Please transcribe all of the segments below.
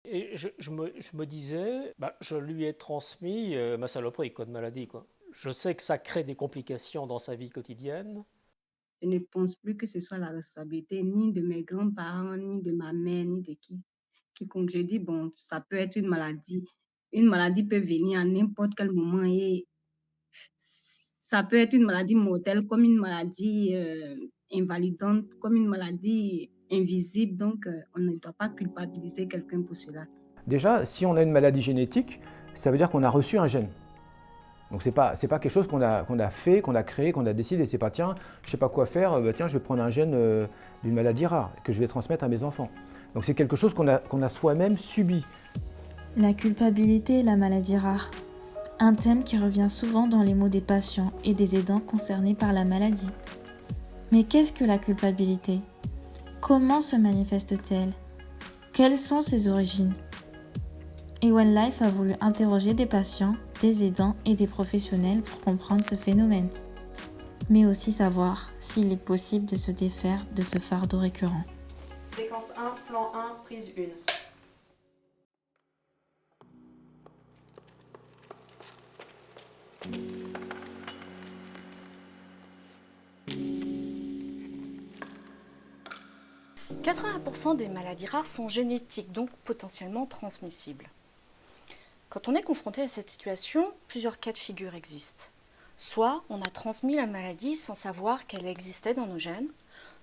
Et je me disais, bah, je lui ai transmis ma saloperie, quoi, de maladie, quoi. Je sais que ça crée des complications dans sa vie quotidienne. Je ne pense plus que ce soit la responsabilité ni de mes grands-parents, ni de ma mère, ni de quiconque. Je dis, bon, ça peut être une maladie. Une maladie peut venir à n'importe quel moment et ça peut être une maladie mortelle comme une maladie invalidante, comme une maladie invisible. Donc, on ne doit pas culpabiliser quelqu'un pour cela. Déjà, si on a une maladie génétique, ça veut dire qu'on a reçu un gène. Donc c'est pas quelque chose qu'on a fait, qu'on a créé, qu'on a décidé. C'est pas tiens, je sais pas quoi faire, tiens, je vais prendre un gène d'une maladie rare que je vais transmettre à mes enfants. Donc c'est quelque chose qu'on a soi-même subi. La culpabilité et la maladie rare. Un thème qui revient souvent dans les mots des patients et des aidants concernés par la maladie. Mais qu'est-ce que la culpabilité? Comment se manifeste-t-elle? Quelles sont ses origines? Et One Life a voulu interroger des patients, des aidants et des professionnels pour comprendre ce phénomène. Mais aussi savoir s'il est possible de se défaire de ce fardeau récurrent. Séquence 1, plan 1, prise 1. « 80% des maladies rares sont génétiques, donc potentiellement transmissibles. Quand on est confronté à cette situation, plusieurs cas de figure existent. Soit on a transmis la maladie sans savoir qu'elle existait dans nos gènes,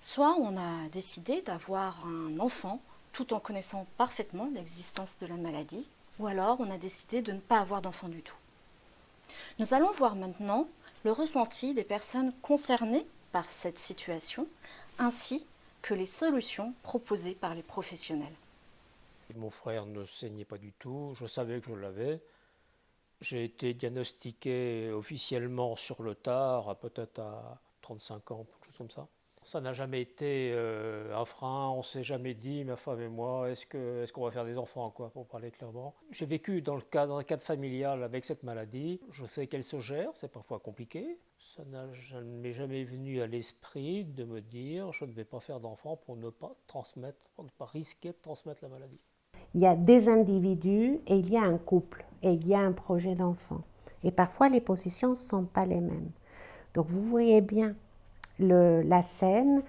soit on a décidé d'avoir un enfant tout en connaissant parfaitement l'existence de la maladie, ou alors on a décidé de ne pas avoir d'enfant du tout. Nous allons voir maintenant le ressenti des personnes concernées par cette situation, ainsi que les solutions proposées par les professionnels. Mon frère ne saignait pas du tout, je savais que je l'avais. J'ai été diagnostiqué officiellement sur le tard, peut-être à 35 ans, quelque chose comme ça. Ça n'a jamais été un frein, on ne s'est jamais dit, ma femme et moi, est-ce qu'on va faire des enfants, quoi, pour parler clairement. J'ai vécu dans un cadre familial avec cette maladie. Je sais qu'elle se gère, c'est parfois compliqué. Ça ne m'est jamais venu à l'esprit de me dire, je ne vais pas faire d'enfants pour ne pas transmettre, pour ne pas risquer de transmettre la maladie. Il y a des individus et il y a un couple et il y a un projet d'enfant. Et parfois, les positions ne sont pas les mêmes. Donc, vous voyez bien la scène,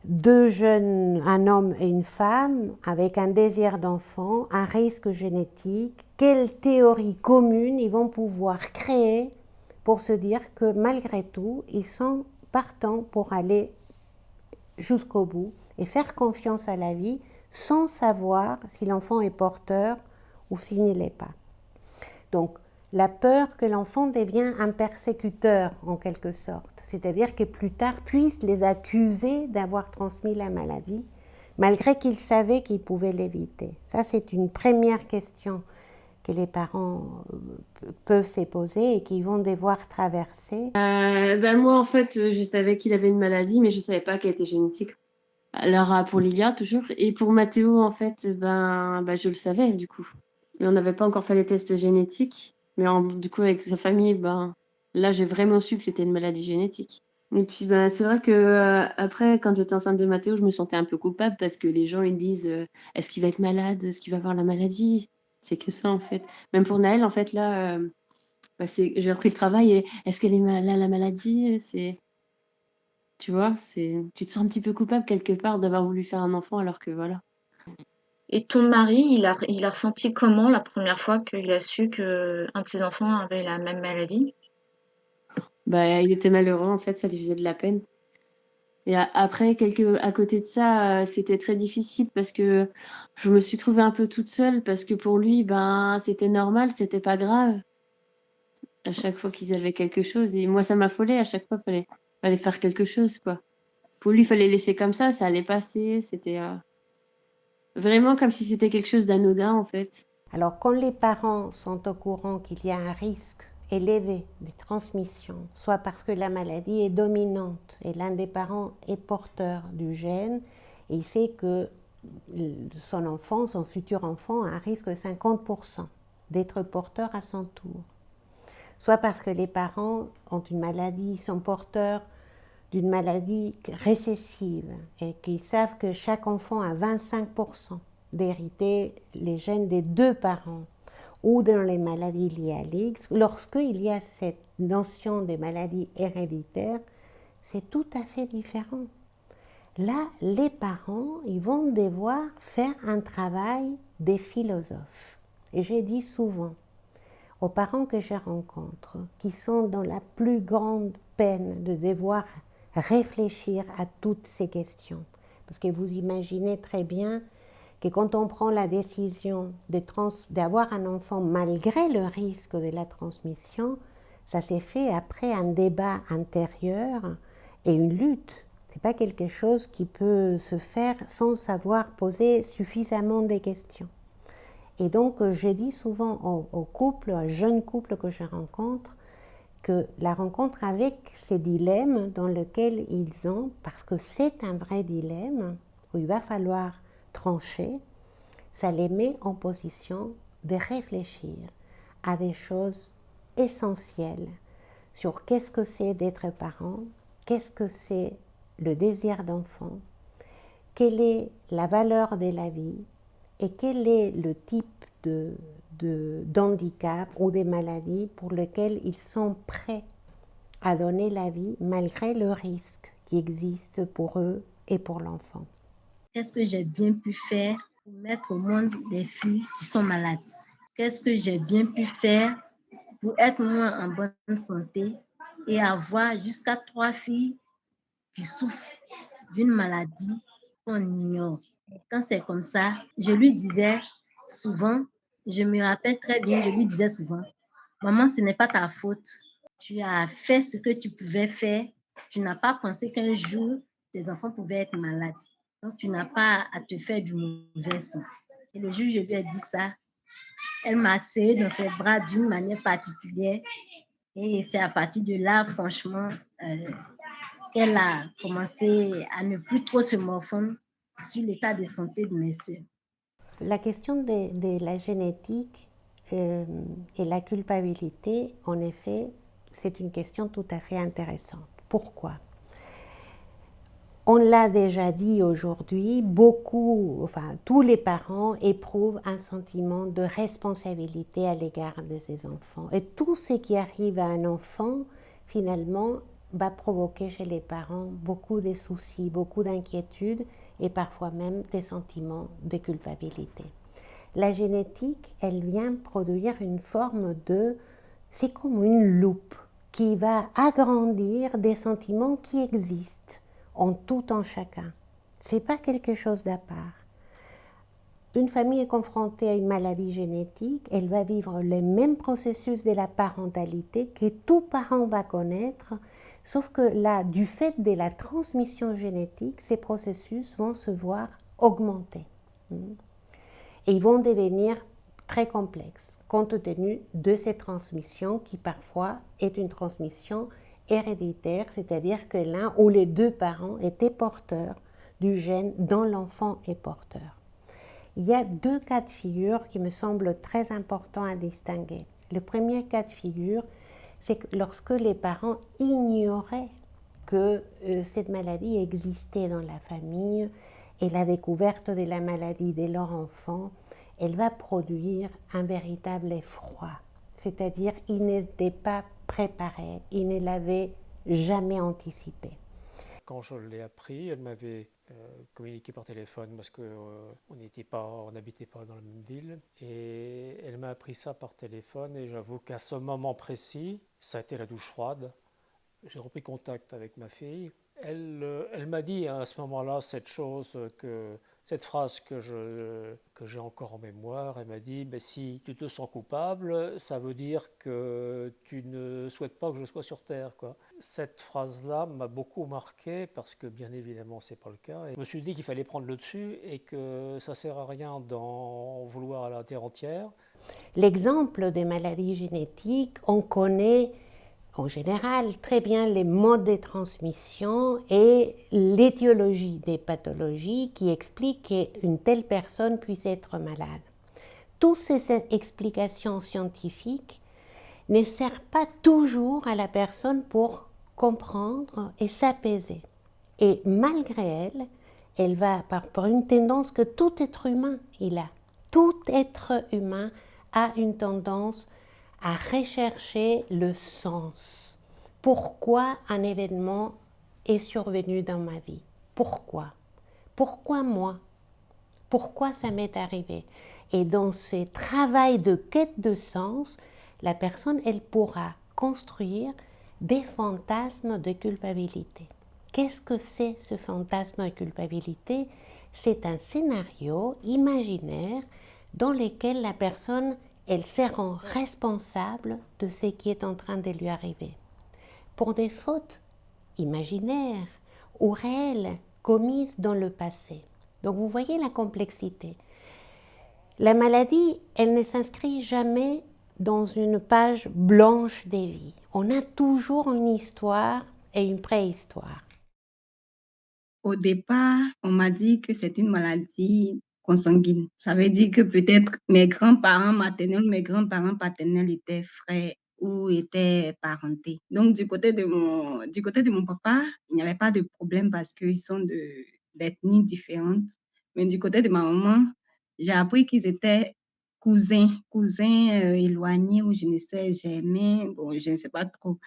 deux jeunes, un homme et une femme, avec un désir d'enfant, un risque génétique. Quelle théorie commune ils vont pouvoir créer pour se dire que malgré tout, ils sont partants pour aller jusqu'au bout et faire confiance à la vie sans savoir si l'enfant est porteur ou s'il ne l'est pas. Donc, la peur que l'enfant devienne un persécuteur en quelque sorte, c'est-à-dire que plus tard puisse les accuser d'avoir transmis la maladie, malgré qu'ils savaient qu'ils pouvaient l'éviter. Ça, c'est une première question que les parents peuvent se poser et qu'ils vont devoir traverser. Moi, en fait, je savais qu'il avait une maladie, mais je savais pas qu'elle était génétique. Alors, pour Lilia, toujours. Et pour Mathéo, en fait, je le savais, du coup. Mais on n'avait pas encore fait les tests génétiques. Mais du coup, avec sa famille, là, j'ai vraiment su que c'était une maladie génétique. Et puis, c'est vrai que après, quand j'étais enceinte de Mathéo, je me sentais un peu coupable parce que les gens, ils disent est-ce qu'il va être malade? Est-ce qu'il va avoir la maladie? C'est que ça, en fait. Même pour Naël, en fait, là, j'ai repris le travail et est-ce qu'elle est là, la maladie? Tu vois, tu te sens un petit peu coupable quelque part d'avoir voulu faire un enfant alors que voilà. Et ton mari, il a ressenti comment la première fois qu'il a su que un de ses enfants avait la même maladie? Il était malheureux, en fait, ça lui faisait de la peine. Et après, à côté de ça, c'était très difficile parce que je me suis trouvée un peu toute seule parce que pour lui, c'était normal, c'était pas grave. À chaque fois qu'ils avaient quelque chose. Et moi, ça m'affolait. À chaque fois, fallait faire quelque chose, quoi. Pour lui, il fallait laisser comme ça allait passer. C'était vraiment comme si c'était quelque chose d'anodin, en fait. Alors, quand les parents sont au courant qu'il y a un risque élevé de transmission, soit parce que la maladie est dominante et l'un des parents est porteur du gène, et il sait que son enfant, son futur enfant, a un risque de 50% d'être porteur à son tour. Soit parce que les parents ont une maladie, sont porteurs d'une maladie récessive et qu'ils savent que chaque enfant a 25% d'hériter les gènes des deux parents ou dans les maladies liées à l'X, lorsqu'il y a cette notion de maladie héréditaire, c'est tout à fait différent. Là, les parents, ils vont devoir faire un travail des philosophes. Et j'ai dit souvent aux parents que je rencontre, qui sont dans la plus grande peine de devoir réfléchir à toutes ces questions, parce que vous imaginez très bien que quand on prend la décision d'avoir un enfant malgré le risque de la transmission, ça s'est fait après un débat intérieur et une lutte. Ce n'est pas quelque chose qui peut se faire sans savoir poser suffisamment de questions. Et donc, je dis souvent aux couples, aux jeunes couples que je rencontre, que la rencontre avec ces dilemmes dans lesquels ils ont, parce que c'est un vrai dilemme, où il va falloir trancher, ça les met en position de réfléchir à des choses essentielles sur qu'est-ce que c'est d'être parent, qu'est-ce que c'est le désir d'enfant, quelle est la valeur de la vie et quel est le type d'handicap ou de maladie pour lequel ils sont prêts à donner la vie malgré le risque qui existe pour eux et pour l'enfant. Qu'est-ce que j'ai bien pu faire pour mettre au monde des filles qui sont malades? Qu'est-ce que j'ai bien pu faire pour être moi en bonne santé et avoir jusqu'à 3 filles qui souffrent d'une maladie qu'on ignore? Et quand c'est comme ça, je lui disais souvent, je me rappelle très bien, je lui disais souvent, maman, ce n'est pas ta faute. Tu as fait ce que tu pouvais faire. Tu n'as pas pensé qu'un jour, tes enfants pouvaient être malades. Donc, tu n'as pas à te faire du mauvais sang. Et le jour où je lui ai dit ça, elle m'a serré dans ses bras d'une manière particulière. Et c'est à partir de là, franchement, qu'elle a commencé à ne plus trop se morfondre sur l'état de santé de mes sœurs. La question de la génétique et la culpabilité, en effet, c'est une question tout à fait intéressante. Pourquoi ? On l'a déjà dit aujourd'hui, tous les parents éprouvent un sentiment de responsabilité à l'égard de ses enfants. Et tout ce qui arrive à un enfant, finalement, va provoquer chez les parents beaucoup de soucis, beaucoup d'inquiétudes et parfois même des sentiments de culpabilité. La génétique, elle vient produire une forme c'est comme une loupe qui va agrandir des sentiments qui existent en tout en chacun. Ce n'est pas quelque chose d'à part. Une famille est confrontée à une maladie génétique, elle va vivre les mêmes processus de la parentalité que tout parent va connaître, sauf que là, du fait de la transmission génétique, ces processus vont se voir augmenter. Et ils vont devenir très complexes, compte tenu de cette transmission qui parfois est une transmission héréditaire, c'est-à-dire que l'un ou les deux parents étaient porteurs du gène dont l'enfant est porteur. Il y a 2 cas de figure qui me semblent très importants à distinguer. Le premier cas de figure, c'est que lorsque les parents ignoraient que cette maladie existait dans la famille et la découverte de la maladie de leur enfant, elle va produire un véritable effroi. C'est-à-dire qu'ils n'étaient pas préparés, ils ne l'avaient jamais anticipé. Quand je l'ai appris, elle m'avait communiqué par téléphone parce qu'on n'habitait pas dans la même ville. Et elle m'a appris ça par téléphone et j'avoue qu'à ce moment précis, ça a été la douche froide. J'ai repris contact avec ma fille. Elle m'a dit à ce moment-là cette phrase que j'ai encore en mémoire. Elle m'a dit si tu te sens coupable, ça veut dire que tu ne souhaites pas que je sois sur Terre, quoi. Cette phrase-là m'a beaucoup marqué parce que bien évidemment c'est pas le cas. Et je me suis dit qu'il fallait prendre le dessus et que ça sert à rien d'en vouloir à la terre entière. L'exemple des maladies génétiques, on connaît en général très bien les modes de transmission et l'étiologie des pathologies qui expliquent qu'une telle personne puisse être malade. Toutes ces explications scientifiques ne servent pas toujours à la personne pour comprendre et s'apaiser. Et malgré elles, elle va par une tendance que tout être humain il a. Tout être humain a une tendance à rechercher le sens. Pourquoi un événement est survenu dans ma vie? Pourquoi? Pourquoi moi? Pourquoi ça m'est arrivé? Et dans ce travail de quête de sens, la personne, elle pourra construire des fantasmes de culpabilité. Qu'est-ce que c'est ce fantasme de culpabilité? C'est un scénario imaginaire dans lequel la personne, elle se rend responsable de ce qui est en train de lui arriver. Pour des fautes imaginaires ou réelles commises dans le passé. Donc vous voyez la complexité. La maladie, elle ne s'inscrit jamais dans une page blanche des vies. On a toujours une histoire et une préhistoire. Au départ, on m'a dit que c'est une maladie consanguine. Ça veut dire que peut-être mes grands-parents maternels, mes grands-parents paternels étaient frères ou étaient parentés. Donc, du côté de mon papa, il n'y avait pas de problème parce qu'ils sont d'ethnies différentes. Mais du côté de ma maman, j'ai appris qu'ils étaient cousins éloignés ou je ne sais jamais, bon, je ne sais pas trop.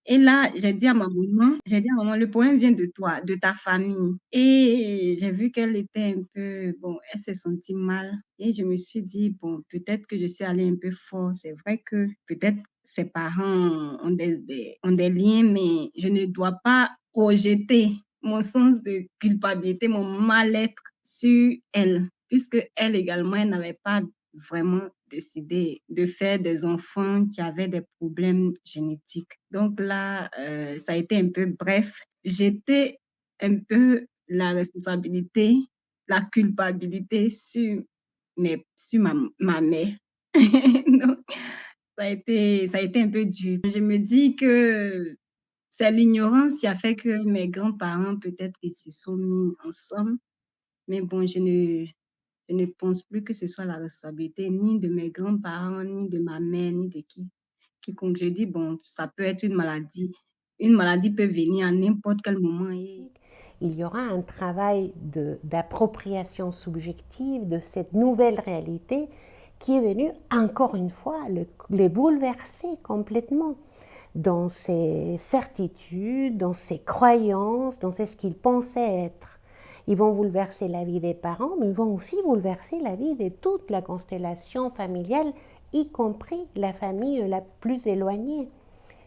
Et là, j'ai dit à maman, le problème vient de toi, de ta famille. Et j'ai vu qu'elle était un peu, bon, elle s'est sentie mal. Et je me suis dit, bon, peut-être que je suis allée un peu fort. C'est vrai que peut-être ses parents ont des liens, mais je ne dois pas projeter mon sens de culpabilité, mon mal-être sur elle, puisque elle également, elle n'avait pas vraiment décidé de faire des enfants qui avaient des problèmes génétiques. Donc là, ça a été un peu bref. J'étais un peu la responsabilité, la culpabilité sur ma mère. Donc, ça a été un peu dur. Je me dis que c'est l'ignorance qui a fait que mes grands-parents, peut-être, ils se sont mis ensemble. Mais bon, je ne pense plus que ce soit la responsabilité ni de mes grands-parents, ni de ma mère, ni de quiconque. Je dis, bon, ça peut être une maladie. Une maladie peut venir à n'importe quel moment. Il y aura un travail d'appropriation subjective de cette nouvelle réalité qui est venue, encore une fois, les bouleverser complètement dans ses certitudes, dans ses croyances, dans ce qu'ils pensaient être. Ils vont bouleverser la vie des parents, mais ils vont aussi bouleverser la vie de toute la constellation familiale, y compris la famille la plus éloignée.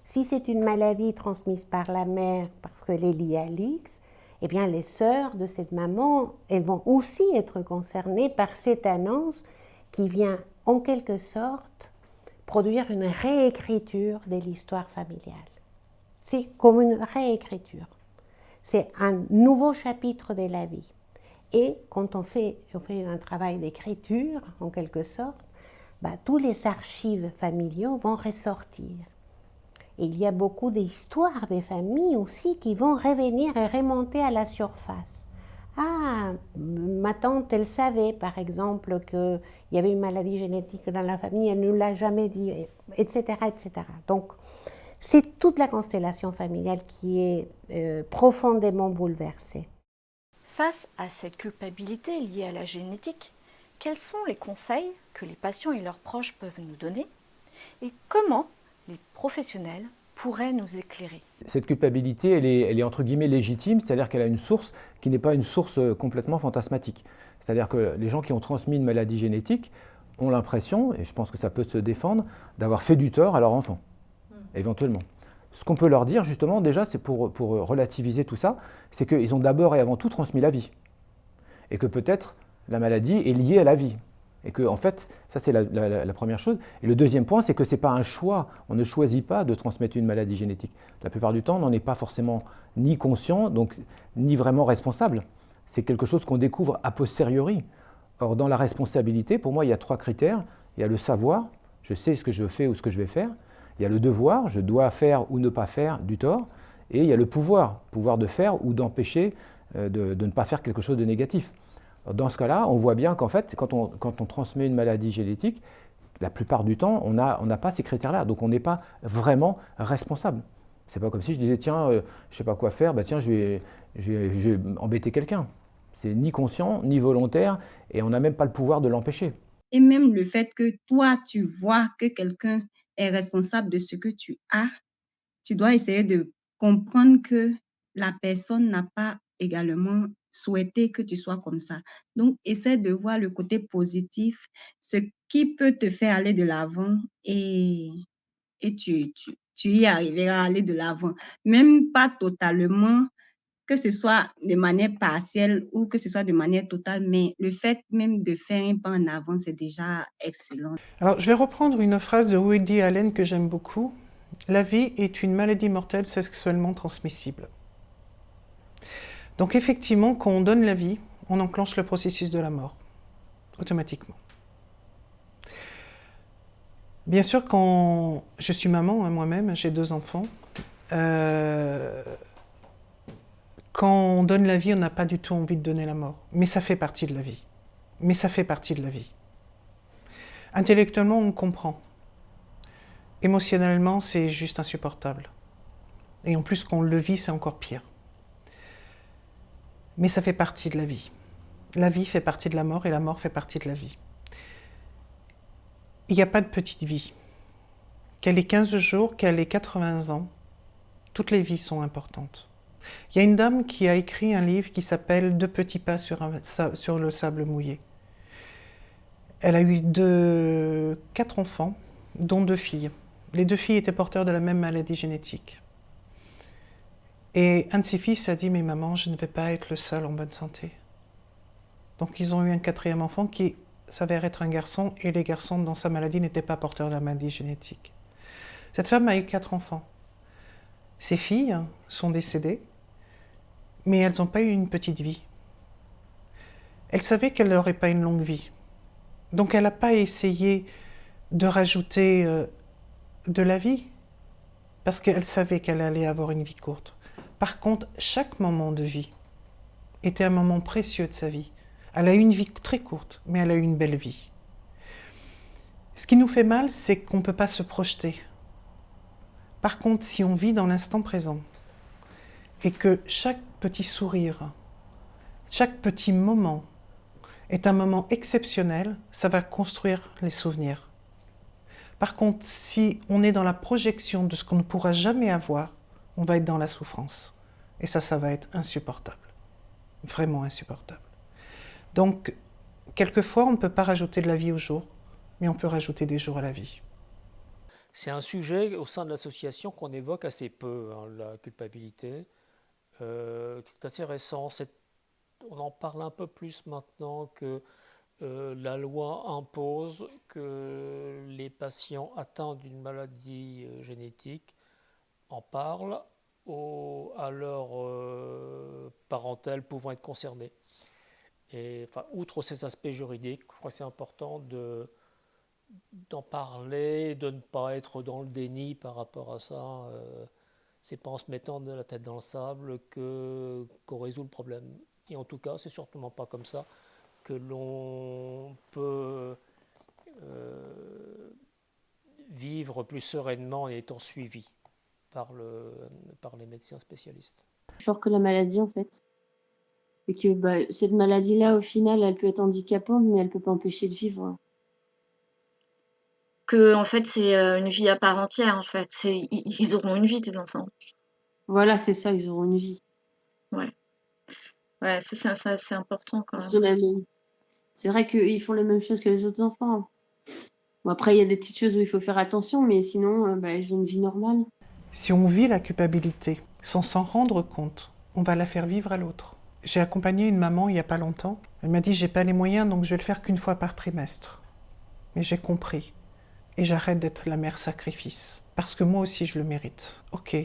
Si c'est une maladie transmise par la mère parce qu'elle est liée à l'X, eh bien les sœurs de cette maman, elles vont aussi être concernées par cette annonce qui vient en quelque sorte produire une réécriture de l'histoire familiale. C'est comme une réécriture. C'est un nouveau chapitre de la vie. Et quand on fait un travail d'écriture, en quelque sorte, tous les archives familiaux vont ressortir. Et il y a beaucoup d'histoires des familles aussi qui vont revenir et remonter à la surface. Ah, ma tante, elle savait par exemple qu'il y avait une maladie génétique dans la famille, elle ne nous l'a jamais dit, etc., etc. Donc, c'est toute la constellation familiale qui est profondément bouleversée. Face à cette culpabilité liée à la génétique, quels sont les conseils que les patients et leurs proches peuvent nous donner et comment les professionnels pourraient nous éclairer? Cette culpabilité, elle est entre guillemets légitime, c'est-à-dire qu'elle a une source qui n'est pas une source complètement fantasmatique. C'est-à-dire que les gens qui ont transmis une maladie génétique ont l'impression, et je pense que ça peut se défendre, d'avoir fait du tort à leur enfant, éventuellement. Ce qu'on peut leur dire justement déjà, c'est pour relativiser tout ça, c'est qu'ils ont d'abord et avant tout transmis la vie. Et que peut-être la maladie est liée à la vie. Et que, en fait, ça c'est la première chose. Et le deuxième point, c'est que ce n'est pas un choix. On ne choisit pas de transmettre une maladie génétique. La plupart du temps, on n'en est pas forcément ni conscient, donc ni vraiment responsable. C'est quelque chose qu'on découvre a posteriori. Or, dans la responsabilité, pour moi, il y a 3 critères. Il y a le savoir, je sais ce que je fais ou ce que je vais faire. Il y a le devoir, je dois faire ou ne pas faire du tort. Et il y a le pouvoir de faire ou d'empêcher de ne pas faire quelque chose de négatif. Dans ce cas-là, on voit bien qu'en fait, quand on transmet une maladie génétique, la plupart du temps, on n'a pas ces critères-là. Donc on n'est pas vraiment responsable. C'est pas comme si je disais, tiens, je ne sais pas quoi faire, tiens, je vais embêter quelqu'un. C'est ni conscient, ni volontaire, et on n'a même pas le pouvoir de l'empêcher. Et même le fait que toi, tu vois que quelqu'un est responsable de ce que tu as, tu dois essayer de comprendre que la personne n'a pas également souhaité que tu sois comme ça. Donc, essaie de voir le côté positif, ce qui peut te faire aller de l'avant et tu y arriveras à aller de l'avant. Même pas totalement, que ce soit de manière partielle ou que ce soit de manière totale, mais le fait même de faire un pas en avant, c'est déjà excellent. Alors, je vais reprendre une phrase de Woody Allen que j'aime beaucoup. La vie est une maladie mortelle sexuellement transmissible. Donc effectivement, quand on donne la vie, on enclenche le processus de la mort, automatiquement. Bien sûr, quand je suis maman, hein, moi-même, j'ai 2 enfants, quand on donne la vie, on n'a pas du tout envie de donner la mort. Mais ça fait partie de la vie. Mais ça fait partie de la vie. Intellectuellement, on comprend. Émotionnellement, c'est juste insupportable. Et en plus, quand on le vit, c'est encore pire. Mais ça fait partie de la vie. La vie fait partie de la mort et la mort fait partie de la vie. Il n'y a pas de petite vie. Qu'elle ait 15 jours, qu'elle ait 80 ans, toutes les vies sont importantes. Il y a une dame qui a écrit un livre qui s'appelle « 2 petits pas sur le sable mouillé ». Elle a eu 4 enfants, dont 2 filles. Les 2 filles étaient porteurs de la même maladie génétique. Et un de ses fils a dit « Mais maman, je ne vais pas être le seul en bonne santé ». Donc ils ont eu un 4e enfant qui s'avère être un garçon, et les garçons dans sa maladie n'étaient pas porteurs de la maladie génétique. Cette femme a eu 4 enfants. Ses filles sont décédées, mais elles n'ont pas eu une petite vie. Elle savait qu'elle n'aurait pas une longue vie. Donc elle n'a pas essayé de rajouter de la vie, parce qu'elle savait qu'elle allait avoir une vie courte. Par contre, chaque moment de vie était un moment précieux de sa vie. Elle a eu une vie très courte, mais elle a eu une belle vie. Ce qui nous fait mal, c'est qu'on ne peut pas se projeter. Par contre, si on vit dans l'instant présent, et que chaque petit sourire, chaque petit moment est un moment exceptionnel, ça va construire les souvenirs. Par contre, si on est dans la projection de ce qu'on ne pourra jamais avoir, on va être dans la souffrance. Et ça va être insupportable. Vraiment insupportable. Donc, quelquefois, on ne peut pas rajouter de la vie au jour, mais on peut rajouter des jours à la vie. C'est un sujet au sein de l'association qu'on évoque assez peu, hein, la culpabilité. C'est assez récent. On en parle un peu plus maintenant que la loi impose que les patients atteints d'une maladie génétique en parlent à leurs parentèles pouvant être concernés. Et enfin, outre ces aspects juridiques, je crois que c'est important d'en parler, de ne pas être dans le déni par rapport à ça. C'est pas en se mettant de la tête dans le sable qu'on résout le problème. Et en tout cas, c'est certainement pas comme ça que l'on peut vivre plus sereinement en étant suivi par les médecins spécialistes. Plus fort que la maladie, en fait. Et que cette maladie-là, au final, elle peut être handicapante, mais elle ne peut pas empêcher de vivre. Que, en fait, c'est une vie à part entière, en fait. Ils auront une vie, tes enfants. Voilà, c'est ça, ils auront une vie. Ouais. Ouais, ça, c'est important quand Ils même. sont c'est vrai qu'ils font les mêmes choses que les autres enfants. Bon, après, il y a des petites choses où il faut faire attention, mais sinon, ils ont une vie normale. Si on vit la culpabilité sans s'en rendre compte, on va la faire vivre à l'autre. J'ai accompagné une maman il n'y a pas longtemps. Elle m'a dit « j'ai pas les moyens, donc je vais le faire qu'une fois par trimestre ». Mais j'ai compris. Et j'arrête d'être la mère sacrifice. Parce que moi aussi, je le mérite. Ok,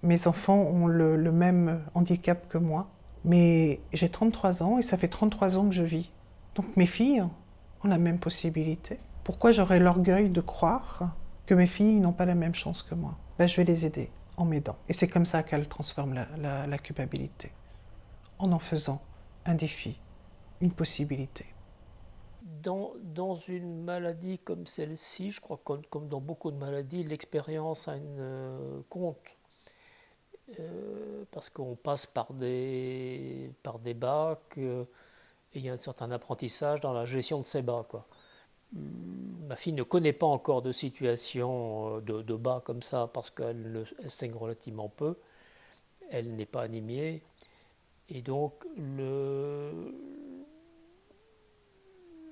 mes enfants ont le même handicap que moi, mais j'ai 33 ans et ça fait 33 ans que je vis. Donc mes filles ont la même possibilité. Pourquoi j'aurais l'orgueil de croire que mes filles n'ont pas la même chance que moi? Je vais les aider en m'aidant. Et c'est comme ça qu'elles transforment la culpabilité. En faisant un défi, une possibilité. Dans une maladie comme celle-ci, je crois que comme dans beaucoup de maladies, l'expérience a une compte. parce qu'on passe par des bacs, et il y a un certain apprentissage dans la gestion de ces bacs, quoi. Ma fille ne connaît pas encore de situation de bas comme ça, parce qu'elle saigne relativement peu. Elle n'est pas anémiée. Et donc,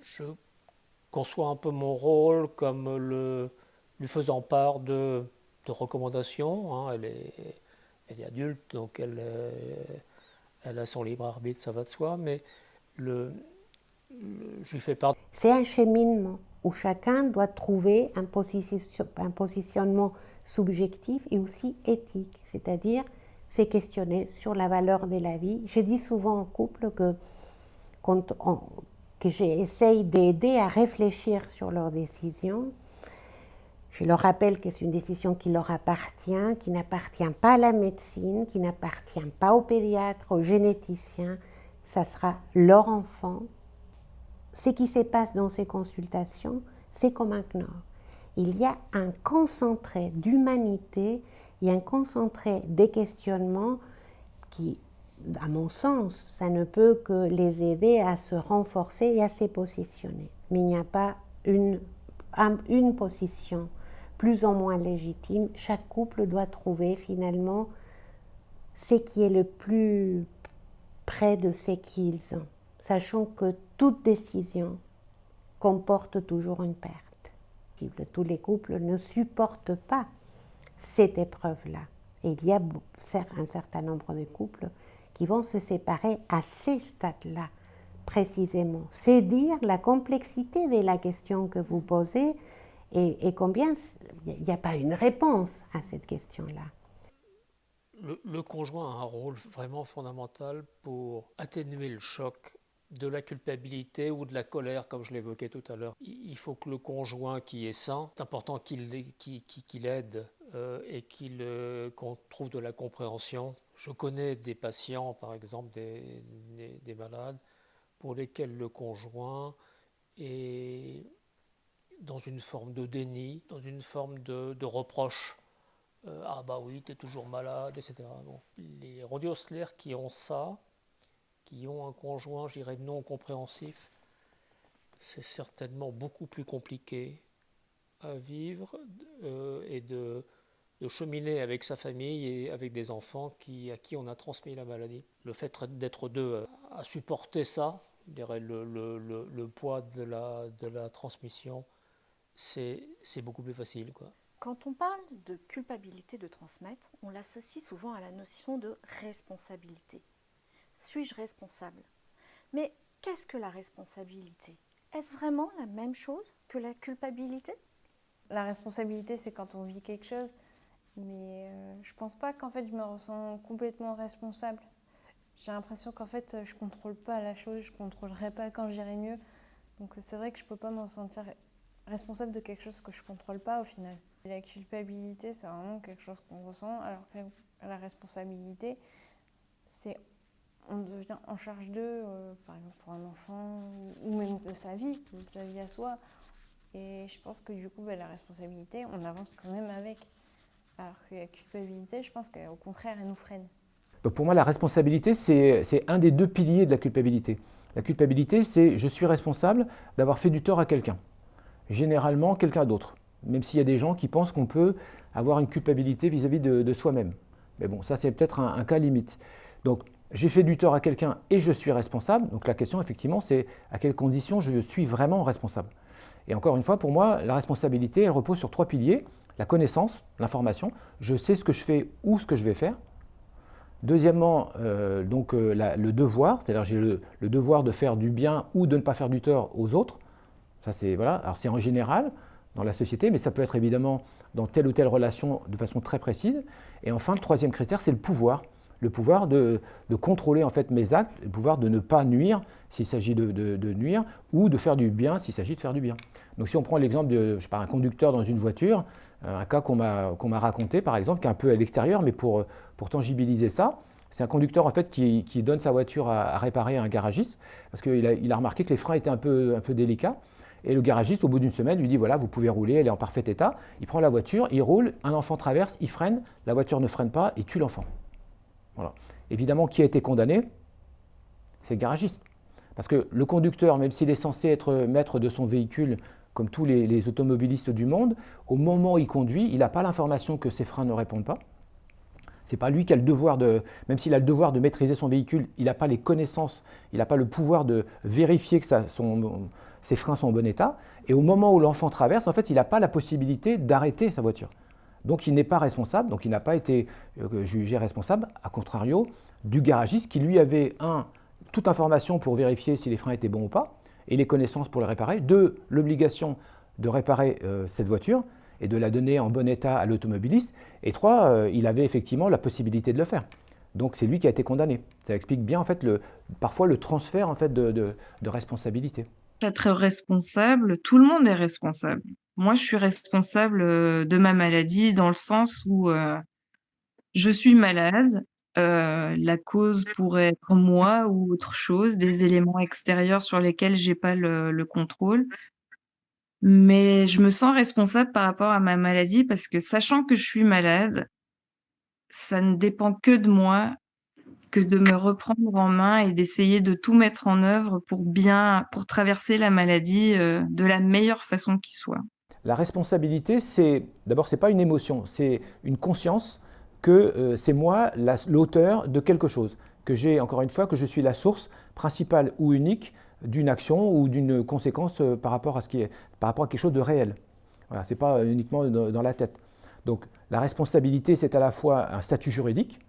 je conçois un peu mon rôle comme lui faisant part de recommandations, hein. Elle est adulte, donc elle a son libre arbitre, ça va de soi, mais je lui fais part. C'est un cheminement où chacun doit trouver un positionnement subjectif et aussi éthique, c'est-à-dire se questionner sur la valeur de la vie. Je dis souvent en couple que j'essaye d'aider à réfléchir sur leurs décisions. Je leur rappelle que c'est une décision qui leur appartient, qui n'appartient pas à la médecine, qui n'appartient pas au pédiatre, au généticien. Ça sera leur enfant. Ce qui se passe dans ces consultations, c'est comme un knorr. Il y a un concentré d'humanité et un concentré des questionnements qui, à mon sens, ça ne peut que les aider à se renforcer et à se positionner. Mais il n'y a pas une position plus ou moins légitime. Chaque couple doit trouver finalement ce qui est le plus près de ce qu'ils ont, sachant que toute décision comporte toujours une perte. Tous les couples ne supportent pas cette épreuve-là. Et il y a un certain nombre de couples qui vont se séparer à ces stades-là, précisément. C'est dire la complexité de la question que vous posez et combien il n'y a pas une réponse à cette question-là. Le conjoint a un rôle vraiment fondamental pour atténuer le choc de la culpabilité ou de la colère, comme je l'évoquais tout à l'heure. Il faut que le conjoint qui est sain, c'est important qu'il aide et qu'on trouve de la compréhension. Je connais des patients, par exemple des malades, pour lesquels le conjoint est dans une forme de déni, dans une forme de reproche. Ah bah oui, t'es toujours malade, etc. Bon. Les radiosolaires qui ont ça, qui ont un conjoint, je dirais, non compréhensif, c'est certainement beaucoup plus compliqué à vivre et de cheminer avec sa famille et avec des enfants à qui on a transmis la maladie. Le fait d'être deux à supporter ça, je dirais, le poids de la transmission, c'est beaucoup plus facile, quoi. Quand on parle de culpabilité de transmettre, on l'associe souvent à la notion de responsabilité. Suis-je responsable? Mais qu'est-ce que la responsabilité? Est-ce vraiment la même chose que la culpabilité? La responsabilité, c'est quand on vit quelque chose, mais je pense pas qu'en fait je me ressens complètement responsable. J'ai l'impression qu'en fait je contrôle pas la chose, je contrôlerai pas quand j'irai mieux. Donc c'est vrai que je peux pas me sentir responsable de quelque chose que je contrôle pas au final. Et la culpabilité, c'est vraiment quelque chose qu'on ressent, alors que la responsabilité, c'est on devient en charge d'eux, par exemple pour un enfant, ou même de sa vie à soi. Et je pense que du coup, la responsabilité, on avance quand même avec. Alors que la culpabilité, je pense qu'au contraire, elle nous freine. Donc pour moi, la responsabilité, c'est un des deux piliers de la culpabilité. La culpabilité, c'est je suis responsable d'avoir fait du tort à quelqu'un. Généralement, quelqu'un d'autre. Même s'il y a des gens qui pensent qu'on peut avoir une culpabilité vis-à-vis de soi-même. Mais bon, ça c'est peut-être un cas limite. Donc, j'ai fait du tort à quelqu'un et je suis responsable. Donc la question, effectivement, c'est à quelles conditions je suis vraiment responsable. Et encore une fois, pour moi, la responsabilité, elle repose sur trois piliers. La connaissance, l'information. Je sais ce que je fais ou ce que je vais faire. Deuxièmement, le devoir, c'est-à-dire j'ai le devoir de faire du bien ou de ne pas faire du tort aux autres. Ça, c'est, voilà. Alors c'est en général dans la société, mais ça peut être évidemment dans telle ou telle relation de façon très précise. Et enfin, le troisième critère, c'est le pouvoir. Le pouvoir de contrôler en fait mes actes, le pouvoir de ne pas nuire s'il s'agit de nuire, ou de faire du bien s'il s'agit de faire du bien. Donc si on prend l'exemple de un conducteur dans une voiture, un cas qu'on m'a raconté par exemple, qui est un peu à l'extérieur, mais pour tangibiliser ça, c'est un conducteur en fait qui donne sa voiture à réparer à un garagiste, parce qu'il a remarqué que les freins étaient un peu délicats. Et le garagiste, au bout d'une semaine, lui dit voilà, vous pouvez rouler, elle est en parfait état. Il prend la voiture, il roule, un enfant traverse, il freine, la voiture ne freine pas, il tue l'enfant. Voilà. Évidemment, qui a été condamné? C'est le garagiste. Parce que le conducteur, même s'il est censé être maître de son véhicule, comme tous les automobilistes du monde, au moment où il conduit, il n'a pas l'information que ses freins ne répondent pas. Ce n'est pas lui qui a le devoir même s'il a le devoir de maîtriser son véhicule, il n'a pas les connaissances, il n'a pas le pouvoir de vérifier que ses freins sont en bon état. Et au moment où l'enfant traverse, en fait, il n'a pas la possibilité d'arrêter sa voiture. Donc il n'est pas responsable, donc il n'a pas été jugé responsable, à contrario du garagiste qui lui avait toute information pour vérifier si les freins étaient bons ou pas, et les connaissances pour les réparer, 2, l'obligation de réparer cette voiture et de la donner en bon état à l'automobiliste, et 3, il avait effectivement la possibilité de le faire. Donc c'est lui qui a été condamné. Ça explique bien en fait parfois le transfert en fait, de responsabilité. Être responsable, tout le monde est responsable. Moi, je suis responsable de ma maladie dans le sens où je suis malade. La cause pourrait être moi ou autre chose, des éléments extérieurs sur lesquels j'ai pas le contrôle. Mais je me sens responsable par rapport à ma maladie parce que sachant que je suis malade, ça ne dépend que de moi, que de me reprendre en main et d'essayer de tout mettre en œuvre pour traverser la maladie de la meilleure façon qui soit. La responsabilité, d'abord, c'est pas une émotion, c'est une conscience que c'est moi l'auteur de quelque chose, que encore une fois, que je suis la source principale ou unique d'une action ou d'une conséquence par rapport à quelque chose de réel. Voilà, c'est pas uniquement dans la tête. Donc la responsabilité, c'est à la fois un statut juridique.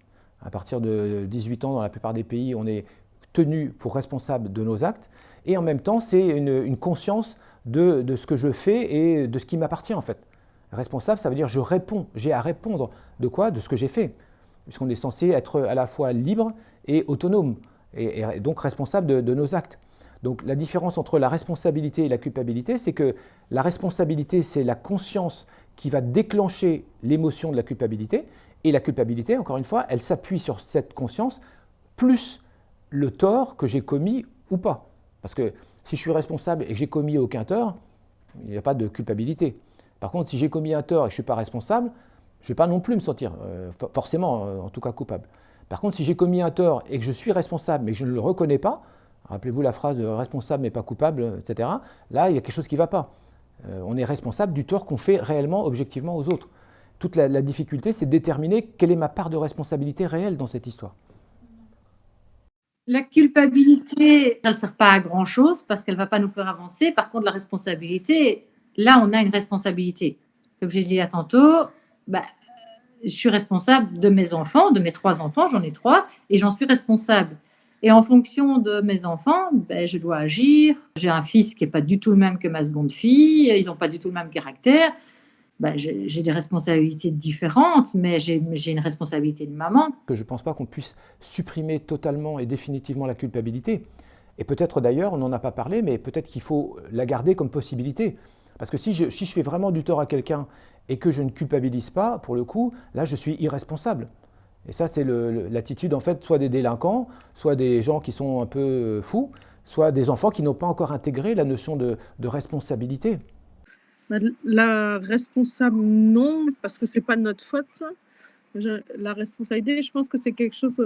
À partir de 18 ans, dans la plupart des pays, on est tenu pour responsable de nos actes. Et en même temps, c'est une conscience de ce que je fais et de ce qui m'appartient en fait. Responsable, ça veut dire je réponds, j'ai à répondre de quoi? De ce que j'ai fait. Puisqu'on est censé être à la fois libre et autonome, et donc responsable de nos actes. Donc la différence entre la responsabilité et la culpabilité, c'est que la responsabilité, c'est la conscience qui va déclencher l'émotion de la culpabilité, et la culpabilité, encore une fois, elle s'appuie sur cette conscience, plus le tort que j'ai commis ou pas. Parce que si je suis responsable et que j'ai commis aucun tort, il n'y a pas de culpabilité. Par contre, si j'ai commis un tort et que je ne suis pas responsable, je ne vais pas non plus me sentir forcément, en tout cas, coupable. Par contre, si j'ai commis un tort et que je suis responsable mais que je ne le reconnais pas, rappelez-vous la phrase de responsable mais pas coupable, etc., là, il y a quelque chose qui ne va pas. On est responsable du tort qu'on fait réellement, objectivement aux autres. Toute la difficulté, c'est de déterminer quelle est ma part de responsabilité réelle dans cette histoire. La culpabilité, elle ne sert pas à grand-chose parce qu'elle ne va pas nous faire avancer. Par contre, la responsabilité, là, on a une responsabilité. Comme j'ai dit là tantôt, je suis responsable de mes enfants, de mes 3 enfants, j'en ai 3, et j'en suis responsable. Et en fonction de mes enfants, je dois agir. J'ai un fils qui n'est pas du tout le même que ma seconde fille, ils n'ont pas du tout le même caractère. J'ai des responsabilités différentes, mais j'ai une responsabilité de maman. Je ne pense pas qu'on puisse supprimer totalement et définitivement la culpabilité. Et peut-être d'ailleurs, on n'en a pas parlé, mais peut-être qu'il faut la garder comme possibilité. Parce que si je fais vraiment du tort à quelqu'un et que je ne culpabilise pas, pour le coup, là, je suis irresponsable. Et ça, c'est l'attitude, en fait, soit des délinquants, soit des gens qui sont un peu fous, soit des enfants qui n'ont pas encore intégré la notion de responsabilité. La responsable, non, parce que c'est pas de notre faute, ça. La responsabilité, je pense que c'est quelque chose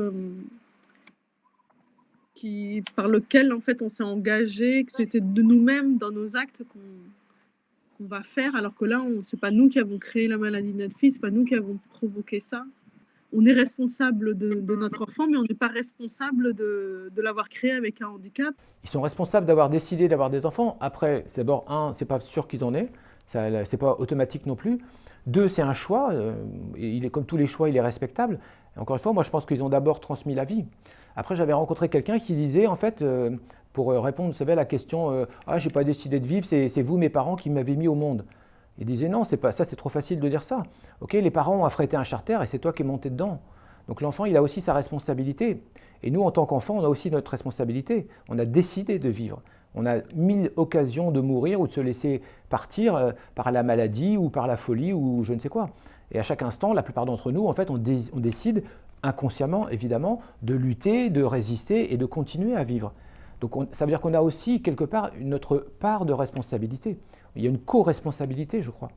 par lequel, en fait, on s'est engagé, que c'est de nous-mêmes, dans nos actes, qu'on va faire, alors que là, c'est pas nous qui avons créé la maladie de notre fils, c'est pas nous qui avons provoqué ça. On est responsable de notre enfant, mais on n'est pas responsable de l'avoir créé avec un handicap. Ils sont responsables d'avoir décidé d'avoir des enfants. Après, c'est d'abord, c'est pas sûr qu'ils en aient. C'est pas automatique non plus. 2, c'est un choix. Comme tous les choix, il est respectable. Et encore une fois, moi, je pense qu'ils ont d'abord transmis la vie. Après, j'avais rencontré quelqu'un qui disait, en fait, pour répondre, vous savez, à la question « Ah, j'ai pas décidé de vivre, c'est vous, mes parents, qui m'avez mis au monde ». Il disait non, c'est pas ça, c'est trop facile de dire ça. Ok, les parents ont affrété un charter et c'est toi qui es monté dedans. Donc l'enfant, il a aussi sa responsabilité. Et nous, en tant qu'enfants, on a aussi notre responsabilité. On a décidé de vivre. On a 1000 occasions de mourir ou de se laisser partir par la maladie ou par la folie ou je ne sais quoi. Et à chaque instant, la plupart d'entre nous, en fait, on décide inconsciemment, évidemment, de lutter, de résister et de continuer à vivre. Donc ça veut dire qu'on a aussi quelque part notre part de responsabilité. Il y a une co-responsabilité, je crois.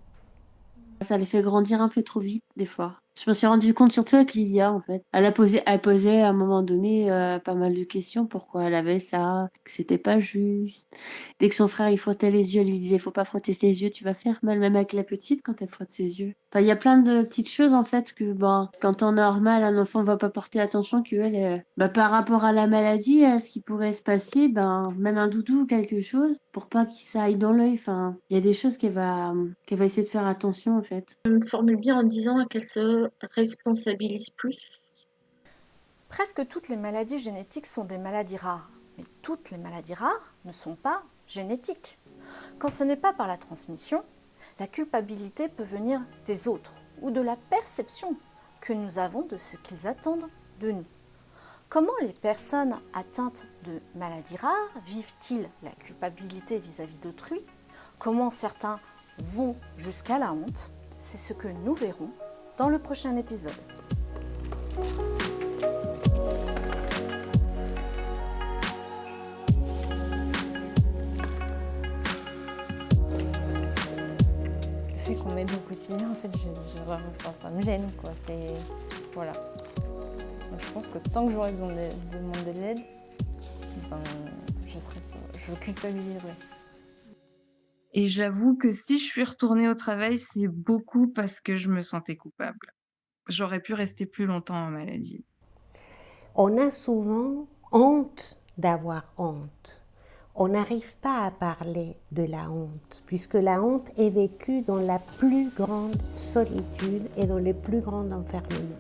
Ça les fait grandir un peu trop vite, des fois. Je me suis rendu compte surtout avec Lilia, en fait. Elle posait à un moment donné pas mal de questions, pourquoi elle avait ça, que c'était pas juste. Dès que son frère il frottait les yeux, elle lui disait faut pas frotter ses yeux, tu vas faire mal, même avec la petite quand elle frotte ses yeux. Enfin, il y a plein de petites choses en fait que quand on a mal, un enfant va pas porter attention que elle, par rapport à la maladie, à ce qui pourrait se passer, même un doudou ou quelque chose, pour pas qu'il ça aille dans l'œil. Enfin, il y a des choses qu'elle va essayer de faire attention en fait. Je me formule bien en disant qu'elle se responsabilise plus. Presque toutes les maladies génétiques sont des maladies rares, mais toutes les maladies rares ne sont pas génétiques. Quand ce n'est pas par la transmission, la culpabilité peut venir des autres ou de la perception que nous avons de ce qu'ils attendent de nous. Comment les personnes atteintes de maladies rares vivent-ils la culpabilité vis-à-vis d'autrui? Comment certains vont jusqu'à la honte? C'est ce que nous verrons dans le prochain épisode. Le fait qu'on m'aide au quotidien, en fait, ça me gêne, quoi. Voilà. Donc, je pense que tant que j'aurai besoin de demander de l'aide, je culpabiliserai. Et j'avoue que si je suis retournée au travail, c'est beaucoup parce que je me sentais coupable. J'aurais pu rester plus longtemps en maladie. On a souvent honte d'avoir honte. On n'arrive pas à parler de la honte, puisque la honte est vécue dans la plus grande solitude et dans les plus grands enfermements.